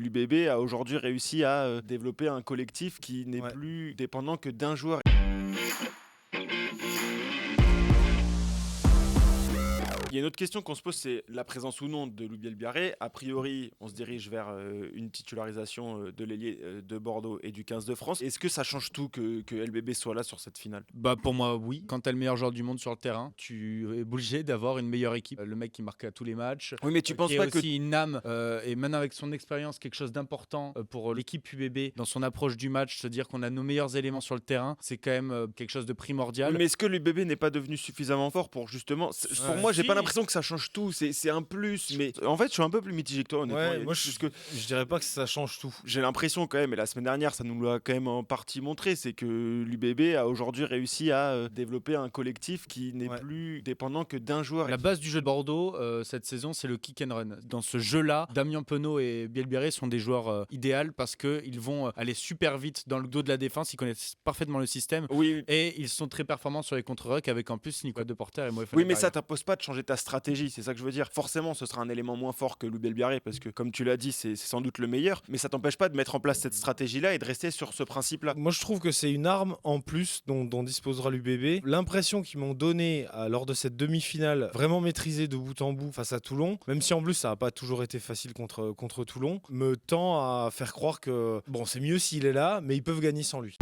l'UBB a aujourd'hui réussi à développer un collectif qui n'est Ouais. plus dépendant que d'un joueur. Il y a une autre question qu'on se pose, c'est la présence ou non de Loubiel Biarré. A priori, on se dirige vers une titularisation de l'ailier de Bordeaux et du 15 de France. Est-ce que ça change tout que LBB soit là sur cette finale? Bah pour moi oui, quand t'as le meilleur joueur du monde sur le terrain, tu es obligé d'avoir une meilleure équipe. Le mec qui marque à tous les matchs, Oui, mais tu penses qui est pas que aussi une âme et maintenant avec son expérience quelque chose d'important pour l'équipe UBB dans son approche du match, se dire qu'on a nos meilleurs éléments sur le terrain, c'est quand même quelque chose de primordial. Oui, mais est-ce que l'UBB n'est pas devenu suffisamment fort pour justement... Pour moi, j'ai si. pas l'impression que ça change tout, c'est un plus, mais en fait, je suis un peu plus mitigé que toi, honnêtement. Ouais, moi Parce que je dirais pas que ça change tout. j'ai l'impression quand même, et la semaine dernière, ça nous l'a quand même en partie montré, c'est que l'UBB a aujourd'hui réussi à développer un collectif qui n'est Ouais. plus dépendant que d'un joueur. La base du jeu de Bordeaux cette saison, c'est le kick and run. Dans ce jeu-là, Damien Penaud et Biel Biarré sont des joueurs idéaux parce qu'ils vont aller super vite dans le dos de la défense, ils connaissent parfaitement le système. Oui, Et ils sont très performants sur les contre-rucks avec en plus Nicolas Deporter et Moefana oui, mais ça derrière. t'impose pas de changer ta stratégie, c'est ça que je veux dire. Forcément, ce sera un élément moins fort que Loubiel Biarré parce que, comme tu l'as dit, c'est sans doute le meilleur, mais ça t'empêche pas de mettre en place cette stratégie-là et de rester sur ce principe-là. Moi, je trouve que c'est une arme en plus dont disposera l'UBB. L'impression qu'ils m'ont donnée lors de cette demi-finale, vraiment maîtrisée de bout en bout face à Toulon, même si en plus ça n'a pas toujours été facile contre Toulon, me tend à faire croire que bon, c'est mieux s'il est là, mais ils peuvent gagner sans lui.